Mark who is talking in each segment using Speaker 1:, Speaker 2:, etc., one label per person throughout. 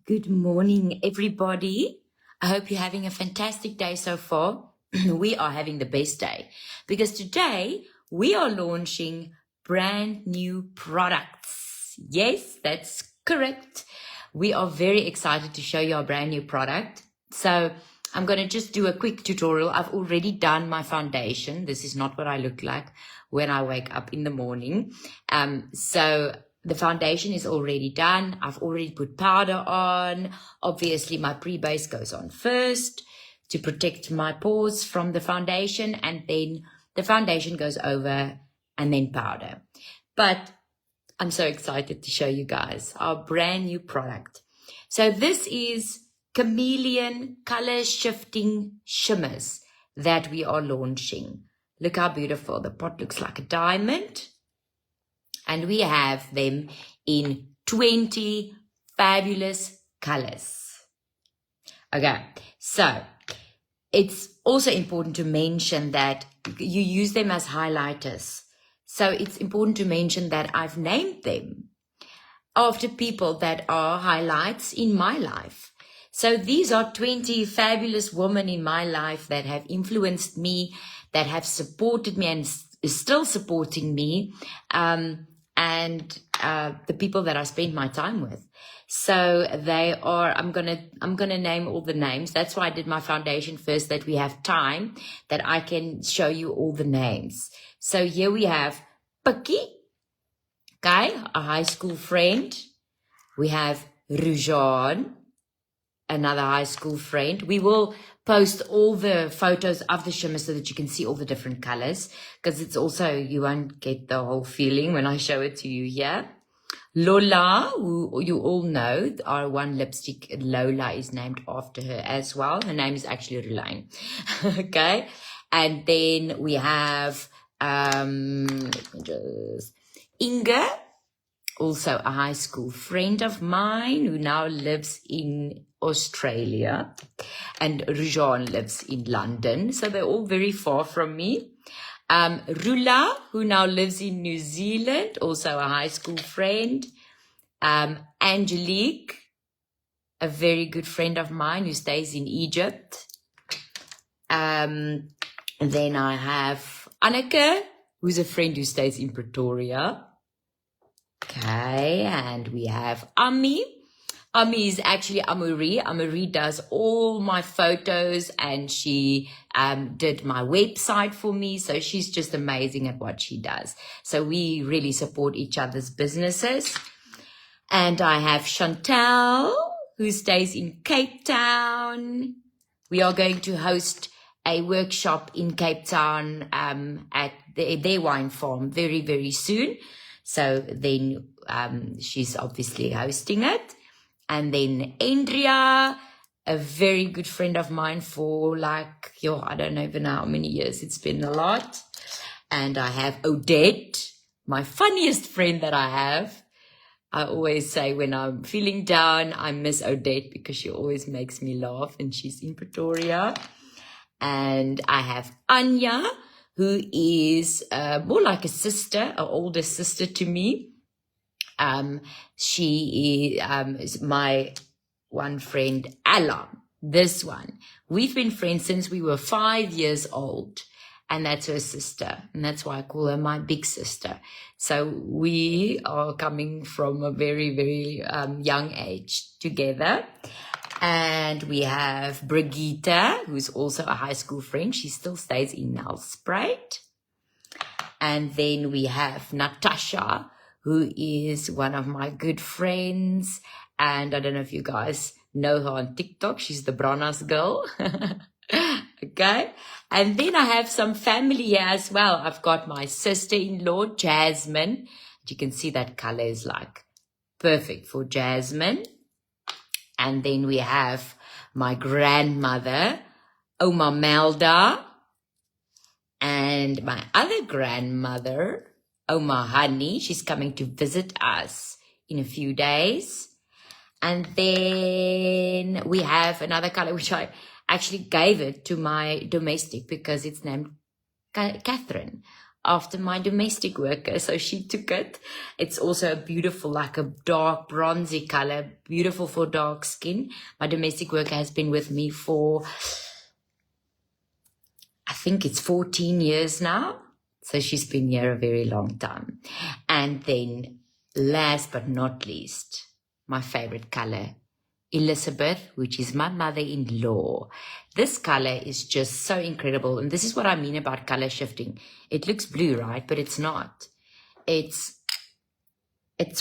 Speaker 1: Good morning, everybody. I hope you're having a fantastic day so far. We are having the best day because today we are launching brand new products. Yes, that's correct. We are very excited to show you our brand new product. So I'm going to just do a quick tutorial. I've already done my foundation. This is not what I look like when I wake up in the morning. So the foundation is already done. I've already put powder on. Obviously, my pre-base goes on first to protect my pores from the foundation, and then the foundation goes over and then powder. But I'm so excited to show you guys our brand new product. So this is Chameleon color shifting shimmers that we are launching. Look how beautiful. The pot looks like a diamond. And we have them in 20 fabulous colors. Okay, so it's also important to mention that you use them as highlighters. So it's important to mention that I've named them after people that are highlights in my life. So these are 20 fabulous women in my life that have influenced me, that have supported me and is still supporting me. And the people that I spend my time with. So they are, I'm gonna name all the names. That's why I did my foundation first, that we have time, that I can show you all the names. So here we have Pikkie, okay, a high school friend. We have Rujan, another high school friend. We will post all the photos of the shimmer so that you can see all the different colors, because it's also, you won't get the whole feeling when I show it to you here. Lola, who you all know, our one lipstick, Lola, is named after her as well. Her name is actually Rulaine. Okay. And then we have, Inge, also a high school friend of mine who now lives in Australia, and Rujan lives in London. So they're all very far from me. Rula, who now lives in New Zealand, also a high school friend. Angelique, a very good friend of mine who stays in Egypt. And then I have Anneke, who's a friend who stays in Pretoria. Okay, and we have Ami. Ami is actually Amourie. Amourie does all my photos, and she did my website for me. So she's just amazing at what she does. So we really support each other's businesses. And I have Chantal, who stays in Cape Town. We are going to host a workshop in Cape Town at their wine farm very, very soon. So then she's obviously hosting it. And then Andrea, a very good friend of mine for like, I don't even know how many years. It's been a lot. And I have Odette, my funniest friend that I have. I always say when I'm feeling down, I miss Odette because she always makes me laugh, and she's in Pretoria. And I have Anya, who is more like a sister, an older sister to me. She is my one friend, Ella. This one. We've been friends since we were 5 years old, and that's her sister. And that's why I call her my big sister. So we are coming from a very, very young age together. And we have Brigitte, who's also a high school friend. She still stays in Nelspruit. And then we have Natasha, who is one of my good friends. And I don't know if you guys know her on TikTok. She's the Brannas girl. Okay. And then I have some family here as well. I've got my sister-in-law, Jasmine. You can see that color is like perfect for Jasmine. And then we have my grandmother, Oma Melda. And my other grandmother, Oma Honey. She's coming to visit us in a few days. And then we have another color, which I actually gave it to my domestic because it's named Catherine after my domestic worker. So she took it. It's also a beautiful, like a dark bronzy color, beautiful for dark skin. My domestic worker has been with me for, I think it's 14 years now. So she's been here a very long time. And then last but not least, my favorite color, Elizabeth, which is my mother-in-law. This color is just so incredible. And this is what I mean about color shifting. It looks blue, right? But it's not. It's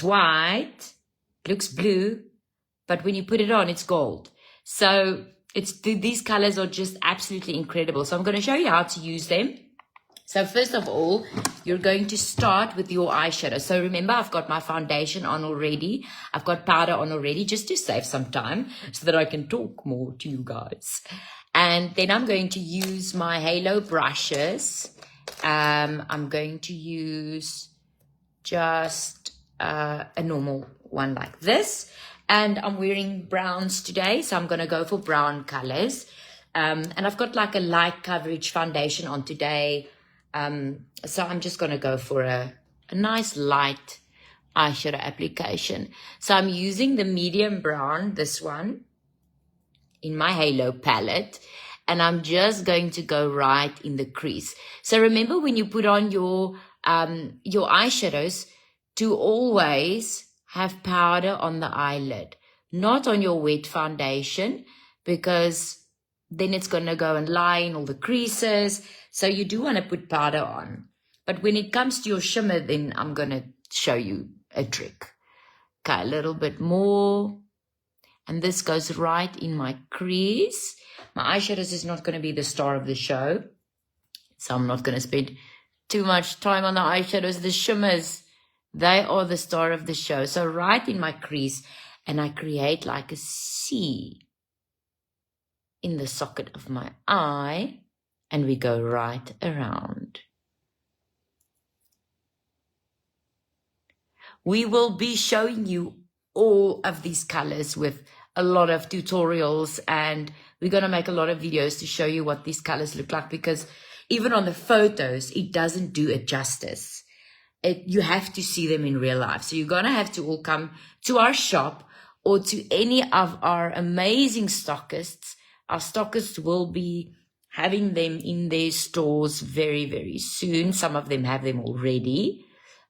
Speaker 1: white, looks blue, but when you put it on, it's gold. So these colors are just absolutely incredible. So I'm going to show you how to use them. So first of all, you're going to start with your eyeshadow. So remember, I've got my foundation on already. I've got powder on already, just to save some time so that I can talk more to you guys. And then I'm going to use my halo brushes. I'm going to use just a normal one like this. And I'm wearing browns today, so I'm going to go for brown colors. And I've got like a light coverage foundation on today. So I'm just going to go for a nice light eyeshadow application. So I'm using the medium brown, this one, in my halo palette. And I'm just going to go right in the crease. So remember, when you put on your eyeshadows, to always have powder on the eyelid, not on your wet foundation, because then it's going to go and lie in all the creases. So you do want to put powder on. But when it comes to your shimmer, then I'm going to show you a trick. Okay, a little bit more. And this goes right in my crease. My eyeshadows is not going to be the star of the show, so I'm not going to spend too much time on the eyeshadows. The shimmers, they are the star of the show. So right in my crease, and I create like a C in the socket of my eye, and we go right around. We will be showing you all of these colors with a lot of tutorials, and we're going to make a lot of videos to show you what these colors look like, because even on the photos, it doesn't do it justice. You have to see them in real life. So you're going to have to all come to our shop or to any of our amazing stockists. Our stockists will be having them in their stores very, very soon. Some of them have them already.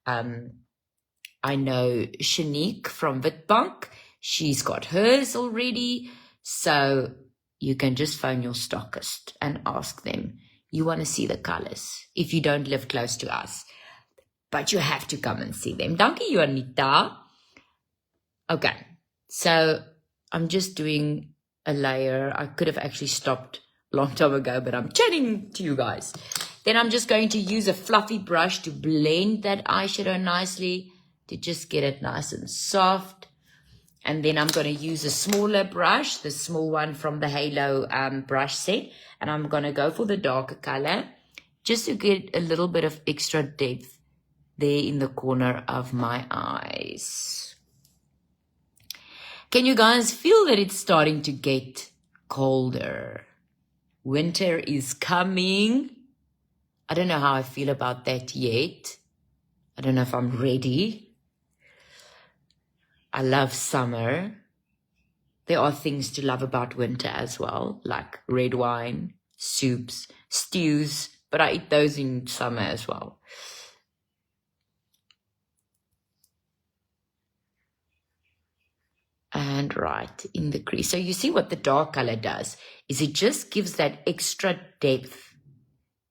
Speaker 1: I know Shanique from Witbank, she's got hers already. So you can just phone your stockist and ask them, you want to see the colors, if you don't live close to us. But you have to come and see them. Dankie, Juanita. Okay, so I'm just doing a layer. I could have actually stopped a long time ago, but I'm chatting to you guys. Then I'm just going to use a fluffy brush to blend that eyeshadow nicely, to just get it nice and soft. And then I'm going to use a smaller brush, the small one from the Halo brush set. And I'm going to go for the darker color, just to get a little bit of extra depth there in the corner of my eyes. Can you guys feel that it's starting to get colder? Winter is coming. I don't know how I feel about that yet. I don't know if I'm ready. I love summer. There are things to love about winter as well, like red wine, soups, stews, but I eat those in summer as well. And right in the crease. So you see what the dark color does is it just gives that extra depth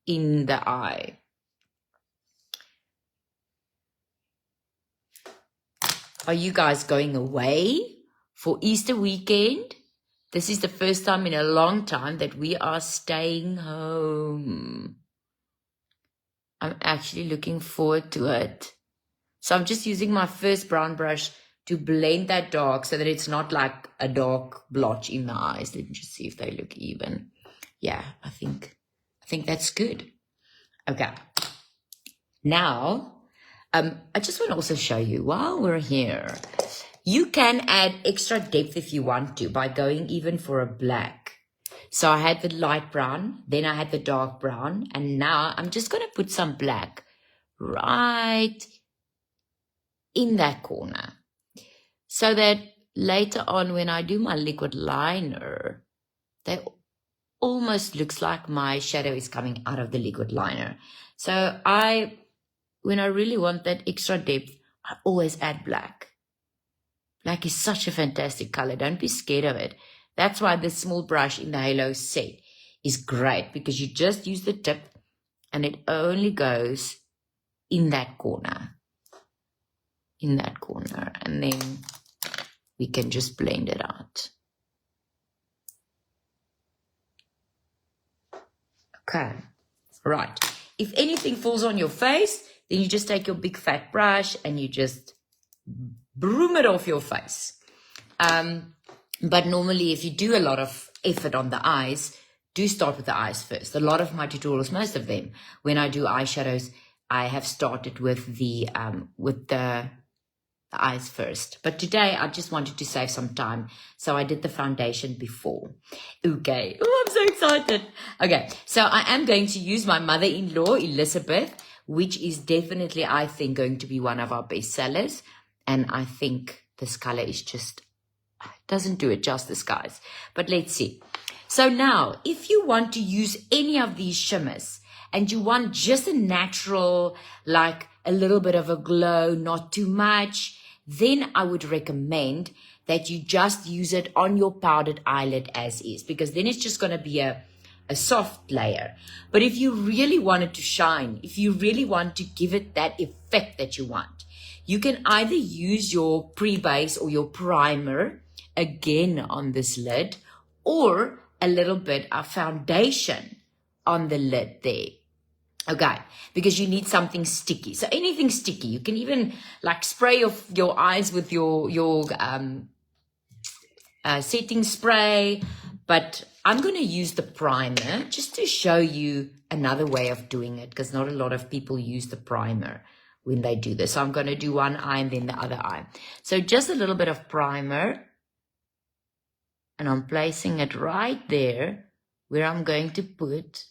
Speaker 1: in the eye. Are you guys going away for Easter weekend? This is the first time in a long time that we are staying home. I'm actually looking forward to it. So I'm just using my first brown brush to blend that dark so that it's not like a dark blotch in the eyes. Let me just see if they look even. Yeah, I think that's good. Okay. Now, I just want to also show you, while we're here, you can add extra depth if you want to by going even for a black. So I had the light brown, then I had the dark brown, and now I'm just going to put some black right in that corner, so that later on when I do my liquid liner, they almost looks like my shadow is coming out of the liquid liner. So when I really want that extra depth, I always add black. Black is such a fantastic color. Don't be scared of it. That's why this small brush in the Halo set is great, because you just use the tip and it only goes in that corner. In that corner. And then we can just blend it out. Okay. Right. If anything falls on your face, then you just take your big fat brush and you just broom it off your face. But normally if you do a lot of effort on the eyes, do start with the eyes first. A lot of my tutorials, most of them, when I do eyeshadows, I have started with the eyes first. But today I just wanted to save some time, so I did the foundation before. Okay. Oh, I'm so excited. Okay, so I am going to use my mother-in-law, Elizabeth, which is definitely, I think, going to be one of our best sellers. And I think this color is just, doesn't do it justice, guys. But let's see. So now, if you want to use any of these shimmers and you want just a natural, like a little bit of a glow, not too much, then I would recommend that you just use it on your powdered eyelid as is, because then it's just going to be a soft layer. But if you really want it to shine, if you really want to give it that effect that you want, you can either use your pre-base or your primer again on this lid, or a little bit of foundation on the lid there. Okay, because you need something sticky. So anything sticky, you can even like spray your eyes with your setting spray. But I'm going to use the primer just to show you another way of doing it, because not a lot of people use the primer when they do this. So I'm going to do one eye and then the other eye. So just a little bit of primer. And I'm placing it right there where I'm going to put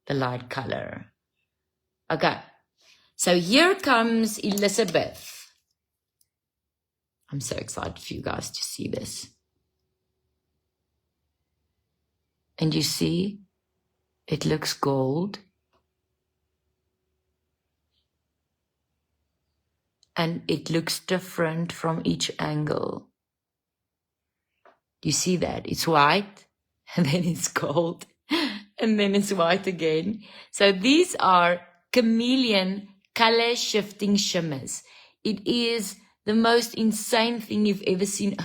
Speaker 1: the light color. Okay. So here comes Elizabeth. I'm so excited for you guys to see this. And you see, it looks gold. And it looks different from each angle. You see that? It's white, and then it's gold, and then it's white again. So these are Chameleon color shifting shimmers. It is the most insane thing you've ever seen.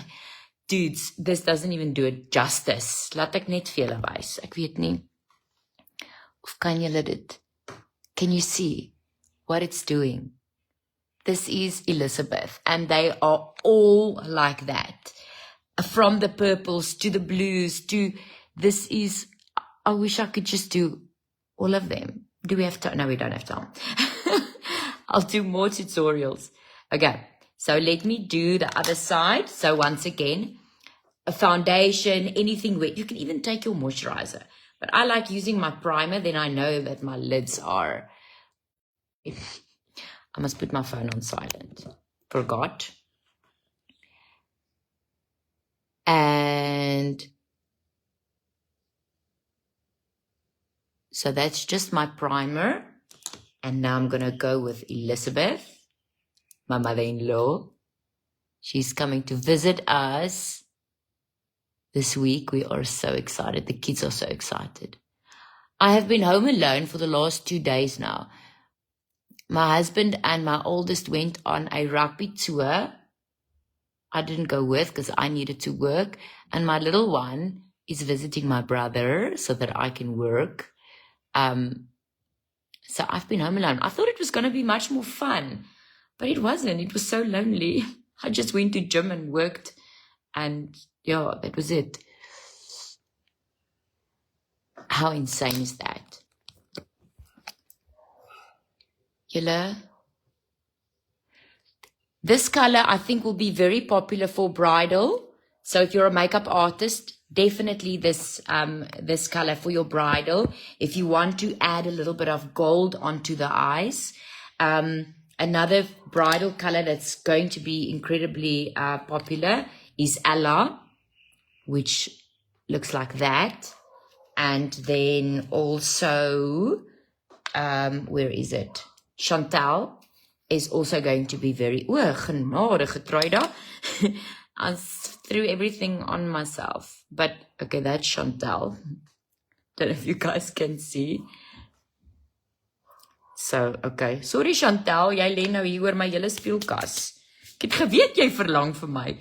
Speaker 1: Dudes, this doesn't even do it justice. Laat ek net vir julle wys. Ek weet nie. Of kan julle dit? Can you see what it's doing? This is Elizabeth, and they are all like that. From the purples to the blues to this is, I wish I could just do all of them. Do we have time? No, we don't have time. I'll do more tutorials. Okay, so let me do the other side. So once again, a foundation, anything wet. You can even take your moisturizer. But I like using my primer. Then I know that my lids are... I must put my phone on silent. Forgot. And so that's just my primer. And now I'm going to go with Elizabeth, my mother-in-law. She's coming to visit us this week. We are so excited. The kids are so excited. I have been home alone for the last 2 days now. My husband and my oldest went on a rugby tour. I didn't go with because I needed to work. And my little one is visiting my brother so that I can work. So I've been home alone. I thought it was going to be much more fun, but it wasn't. It was so lonely. I just went to gym and worked, and yeah, that was it. How insane is that? Julle? This color, I think, will be very popular for bridal. So if you're a makeup artist, definitely this color for your bridal. If you want to add a little bit of gold onto the eyes, Another bridal color that's going to be incredibly popular is Allah, which looks like that. And then also, where is it? Chantal is also going to be very, genade getrui daar. I threw everything on myself. But, okay, that's Chantal. Don't know if you guys can see. So, okay. Sorry Chantal, jy lê nou hier oor my hele speelkas. Ek het geweet jy verlang vir my.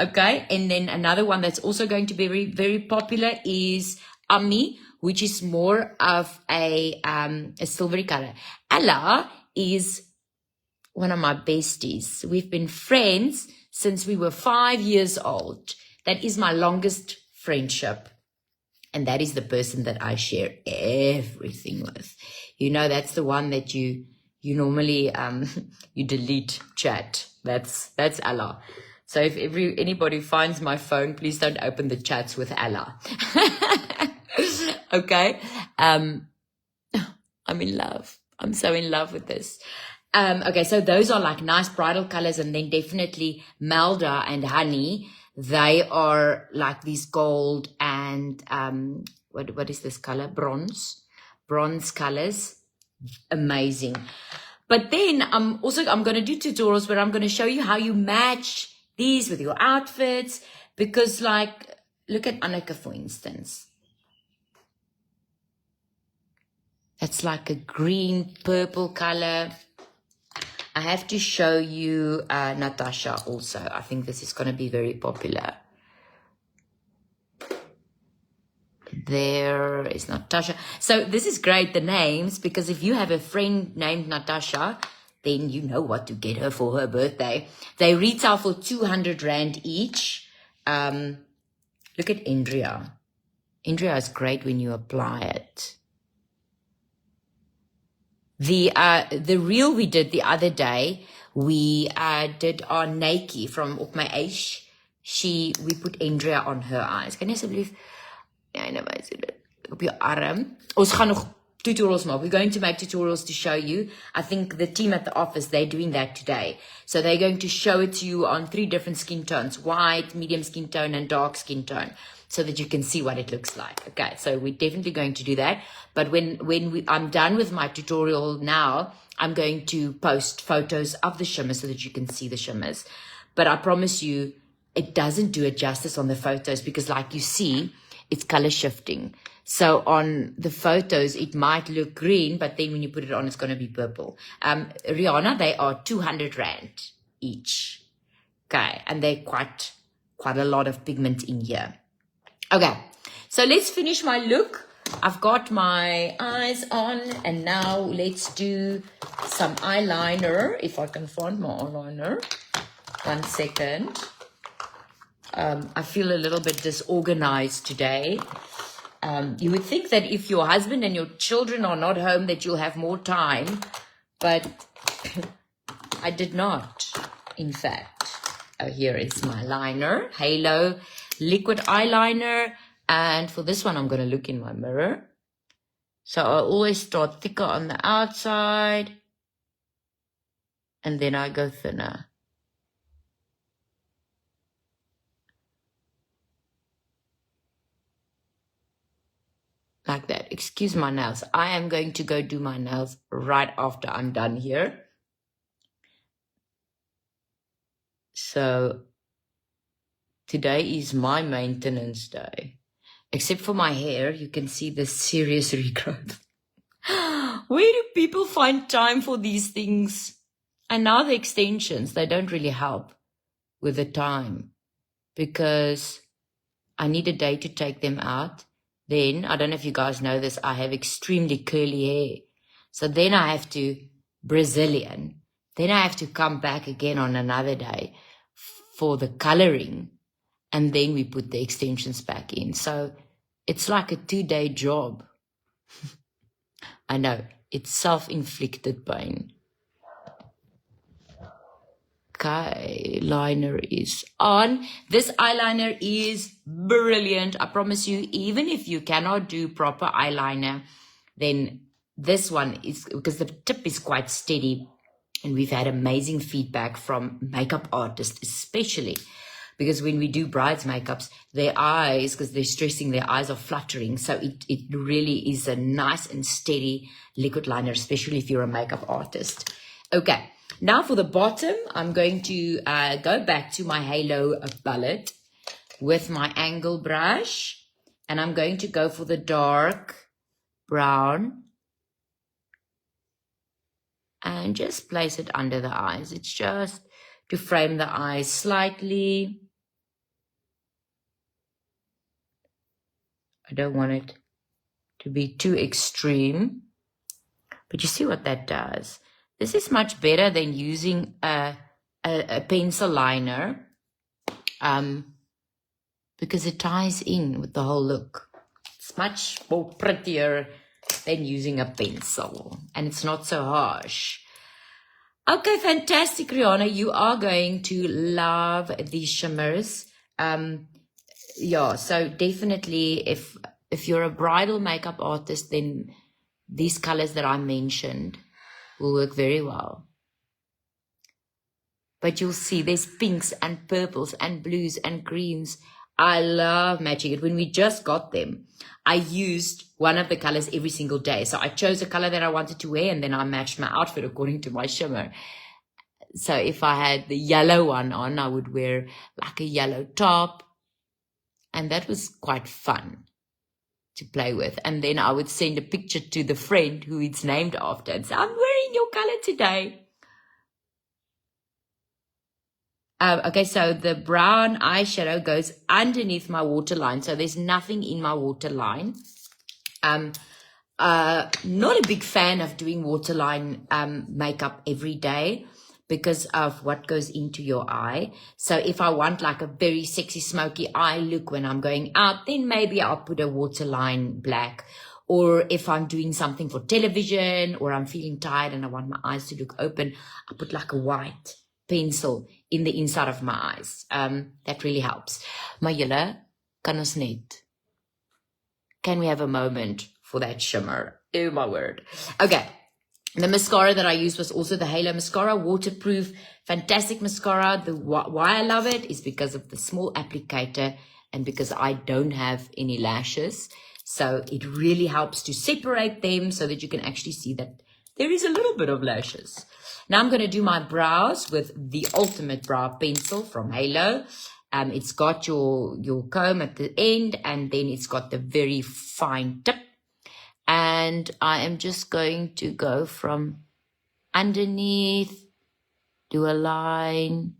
Speaker 1: Okay, and then another one that's also going to be very, very popular is Ami, which is more of a silvery color. Ella is one of my besties. We've been friends since we were 5 years old. That is my longest friendship. And that is the person that I share everything with. You know, that's the one that you normally, you delete chat. That's Allah. So if anybody finds my phone, please don't open the chats with Allah. Okay. I'm in love. I'm so in love with this. Okay, so those are like nice bridal colors, and then definitely Melda and Honey. They are like these gold and what is this color? Bronze colors. Amazing. But then I'm going to do tutorials where I'm going to show you how you match these with your outfits, because like look at Anneke, for instance. That's like a green purple color. I have to show you Natasha also. I think this is going to be very popular. There is Natasha. So this is great, the names, because if you have a friend named Natasha, then you know what to get her for her birthday. They retail for 200 Rand each. Look at Andrea. Andrea is great when you apply it. The reel we did the other day, we did on Nike from Op My Eish. We put Andrea on her eyes. Kan jy asseblief op jou arm? Ons gaan nog tutorials maak. We're going to make tutorials to show you. I think the team at the office, they're doing that today. So they're going to show it to you on 3 different skin tones: white, medium skin tone, and dark skin tone, so that you can see what it looks like. Okay, so we're definitely going to do that. But when I'm done with my tutorial now, I'm going to post photos of the shimmer so that you can see the shimmers. But I promise you, it doesn't do it justice on the photos, because like you see, it's color shifting. So on the photos, it might look green, but then when you put it on, it's going to be purple. Rihanna, they are 200 Rand each. Okay, and they're quite a lot of pigment in here. Okay, so let's finish my look. I've got my eyes on, and now let's do some eyeliner. If I can find my eyeliner. 1 second. I feel a little bit disorganized today. You would think that if your husband and your children are not home, that you'll have more time, but I did not, in fact. Oh, here is my liner, Halo liquid eyeliner. And for this one, I'm going to look in my mirror. So I always start thicker on the outside, and then I go thinner. Like that. Excuse my nails. I am going to go do my nails right after I'm done here. So today is my maintenance day. Except for my hair, you can see the serious regrowth. Where do people find time for these things? And now the extensions, they don't really help with the time, because I need a day to take them out. Then, I don't know if you guys know this, I have extremely curly hair. So then I have to Brazilian. Then I have to come back again on another day for the coloring. And then we put the extensions back in. So it's like a 2-day job. I know, it's self-inflicted pain. Okay, liner is on. This eyeliner is brilliant. I promise you, even if you cannot do proper eyeliner, then this one is, because the tip is quite steady. And we've had amazing feedback from makeup artists, especially because when we do brides' makeups, their eyes, because they're stressing, their eyes are fluttering. So it really is a nice and steady liquid liner, especially if you're a makeup artist. Okay, now for the bottom, I'm going to go back to my Halo palette with my angle brush. And I'm going to go for the dark brown. And just place it under the eyes. It's just to frame the eyes slightly. I don't want it to be too extreme. But you see what that does. This is much better than using a pencil liner because it ties in with the whole look. It's much more prettier than using a pencil. And it's not so harsh. Okay, fantastic, Rihanna. You are going to love these shimmers. Yeah, so definitely if you're a bridal makeup artist, then these colors that I mentioned will work very well. But you'll see there's pinks and purples and blues and greens. I love matching it. When we just got them, I used one of the colors every single day. So I chose a color that I wanted to wear and then I matched my outfit according to my shimmer. So if I had the yellow one on, I would wear like a yellow top. And that was quite fun to play with. And then I would send a picture to the friend who it's named after and say, I'm wearing your color today. Okay, so the brown eyeshadow goes underneath my waterline. So there's nothing in my waterline. Not a big fan of doing waterline makeup every day because of what goes into your eye. So if I want like a very sexy smoky eye look when I'm going out, then maybe I'll put a waterline black. Or if I'm doing something for television or I'm feeling tired and I want my eyes to look open, I put like a white pencil in the inside of my eyes. That really helps. Maar julle, kan ons net? Can we have a moment for that shimmer? Oh my word. Okay. The mascara that I used was also the Halo mascara, waterproof, fantastic mascara. Why I love it is because of the small applicator and because I don't have any lashes. So it really helps to separate them so that you can actually see that there is a little bit of lashes. Now I'm going to do my brows with the ultimate brow pencil from Halo. It's got your comb at the end and then it's got the very fine tip. And I am just going to go from underneath, do a line,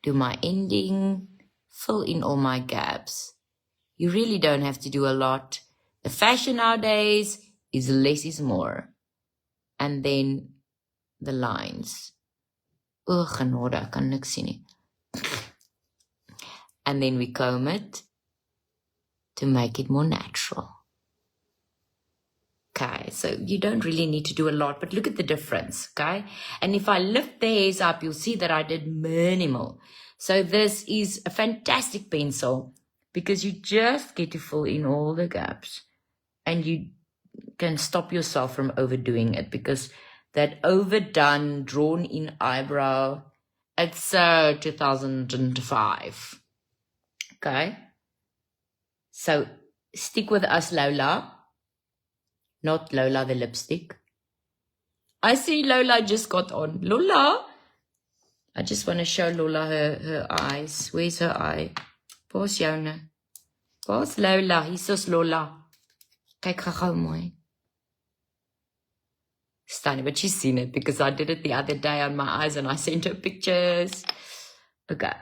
Speaker 1: do my ending, fill in all my gaps. You really don't have to do a lot. The fashion nowadays is less is more. And then the lines. Oh, genade, ek kan niks sien nie. And then we comb it to make it more natural. Okay, so you don't really need to do a lot, but look at the difference, okay? And if I lift the hairs up, you'll see that I did minimal. So this is a fantastic pencil because you just get to fill in all the gaps and you can stop yourself from overdoing it because that overdone, drawn-in eyebrow, it's so 2005. Okay? So stick with us, Lola. Not Lola the lipstick. I see Lola just got on. Lola! I just want to show Lola her eyes. Where's her eye? Waar's joune? Waar's Lola? Hier's Lola. Kyk gou mooi. Stunning, but she's seen it because I did it the other day on my eyes and I sent her pictures. Okay.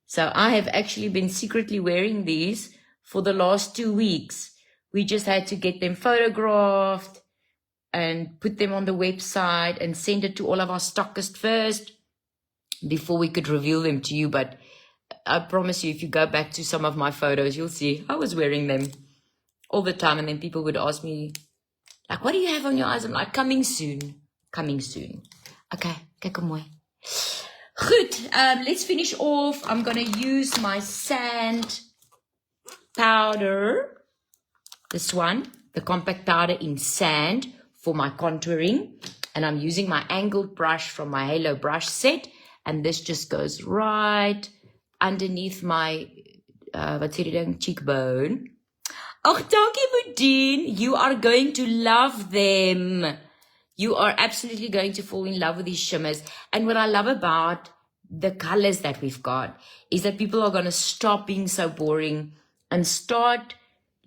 Speaker 1: So I have actually been secretly wearing these for the last 2 weeks. We just had to get them photographed and put them on the website and send it to all of our stockists first before we could reveal them to you. But I promise you, if you go back to some of my photos, you'll see I was wearing them all the time. And then people would ask me, like, what do you have on your eyes? I'm like, coming soon. Coming soon. Okay, kyk hoe mooi. Goed, let's finish off. I'm going to use my sand powder. This one. the compact powder in sand for my contouring. And I'm using my angled brush from my Halo brush set. And this just goes right underneath my cheekbone. Oh, dankie, Boudin. You are going to love them. You are absolutely going to fall in love with these shimmers. And what I love about the colors that we've got is that people are going to stop being so boring and start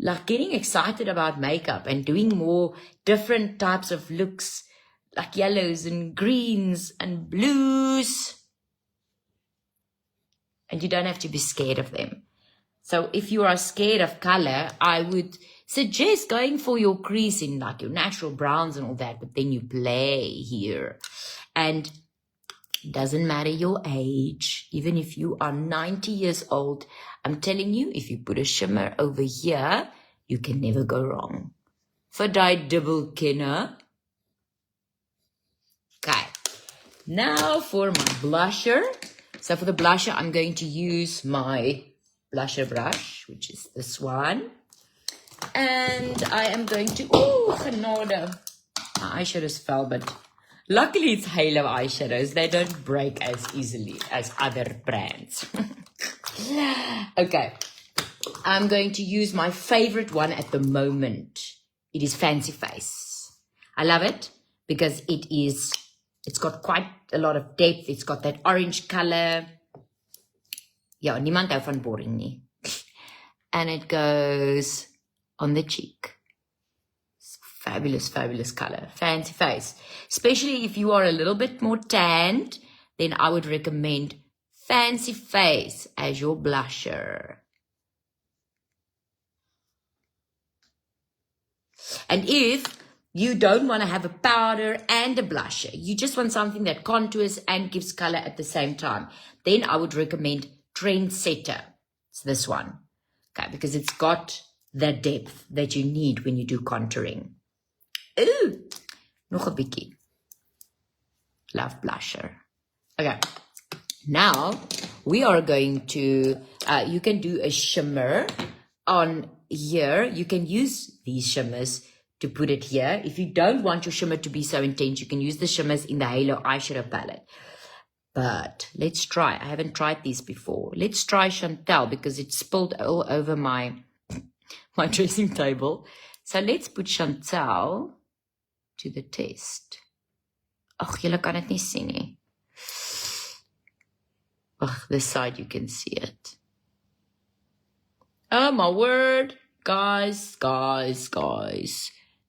Speaker 1: like getting excited about makeup and doing more different types of looks, like yellows and greens and blues. And you don't have to be scared of them. So if you are scared of color, I would suggest going for your crease in like your natural browns and all that, but then you play here. And it doesn't matter your age, even if you are 90 years old, I'm telling you, if you put a shimmer over here, you can never go wrong. For die double kenner. Okay, now for my blusher. So for the blusher, I'm going to use my blusher brush, which is this one. And I am going to, genade. My eyeshadows fell, but luckily it's Halo eyeshadows. They don't break as easily as other brands. Okay, I'm going to use my favorite one at the moment. It is Fancy Face. I love it because it's got quite a lot of depth. It's got that orange color. Ja, niemand hou van boring nie. And it goes on the cheek. It's fabulous, fabulous color. Fancy Face. Especially if you are a little bit more tanned, then I would recommend Fancy Face as your blusher. And if you don't want to have a powder and a blusher, you just want something that contours and gives color at the same time, then I would recommend Trendsetter. It's this one. Okay, because it's got the depth that you need when you do contouring. Ooh, nog 'n bietjie. Love blusher. Okay, now we are going to, you can do a shimmer on here. You can use these shimmers to put it here. If you don't want your shimmer to be so intense, you can use the shimmers in the Halo eyeshadow palette. But let's try. I haven't tried these before. Let's try Chantel because it spilled all over my dressing table. So let's put Chantel to the test. Ag, julle kan dit nie sien nie. Ag, this side you can see it. Oh my word. Guys.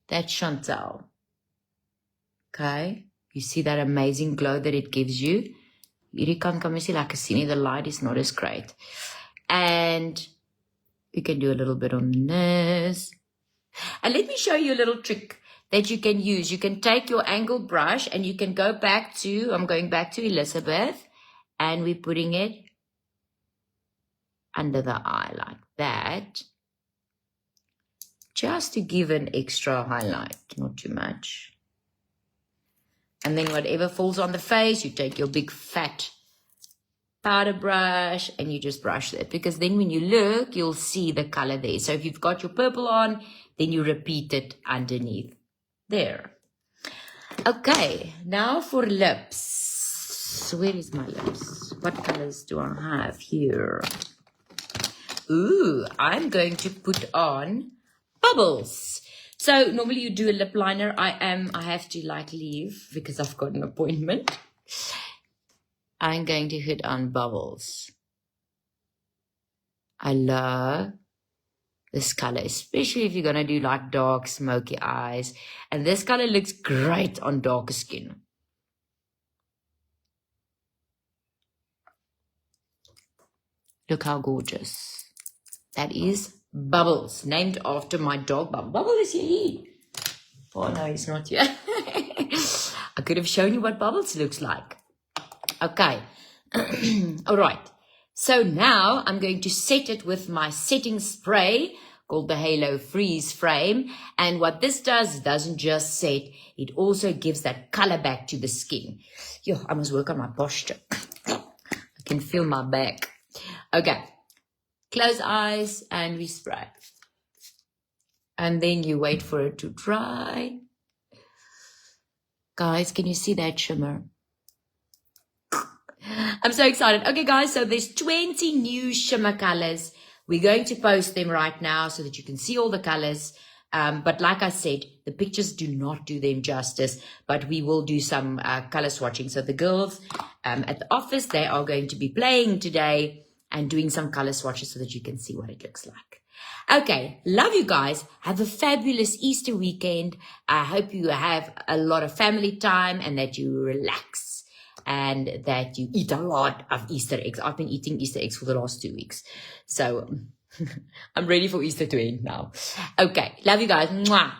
Speaker 1: That's Chantel. Okay. You see that amazing glow that it gives you? Hierdie kant kan mens nie lekker sien nie. The light is not as great. And you can do a little bit on this. And let me show you a little trick that you can use. You can take your angled brush and you can go back to, I'm going back to Elizabeth, and we're putting it under the eye like that. Just to give an extra highlight, not too much. And then whatever falls on the face, you take your big fat powder brush and you just brush it. Because then when you look, you'll see the color there. So if you've got your purple on, then you repeat it underneath there. Okay, now for lips. Where is my lips? What colors do I have here? Ooh, I'm going to put on Bubbles. So normally you do a lip liner. I have to like leave because I've got an appointment. I'm going to hit on Bubbles. I love this color, especially if you're going to do like dark smoky eyes. And this color looks great on darker skin. Look how gorgeous. That is Bubbles, named after my dog Bubble. Bubble, is he? Oh no, he's not here. I could have shown you what Bubbles looks like. Okay. All right. So now I'm going to set it with my setting spray called the Halo Freeze Frame. And what this does, it doesn't just set, it also gives that color back to the skin. Yo, I must work on my posture. I can feel my back. Okay. Close eyes and we spray. And then you wait for it to dry. Guys, can you see that shimmer? I'm so excited. Okay, guys, so there's 20 new shimmer colors. We're going to post them right now so that you can see all the colors. But like I said, the pictures do not do them justice, but we will do some color swatching. So the girls at the office, they are going to be playing today and doing some color swatches so that you can see what it looks like. Okay, love you guys. Have a fabulous Easter weekend. I hope you have a lot of family time and that you relax and that you eat a lot of Easter eggs. I've been eating Easter eggs for the last 2 weeks. So I'm ready for Easter to end now. Okay, love you guys. Mwah.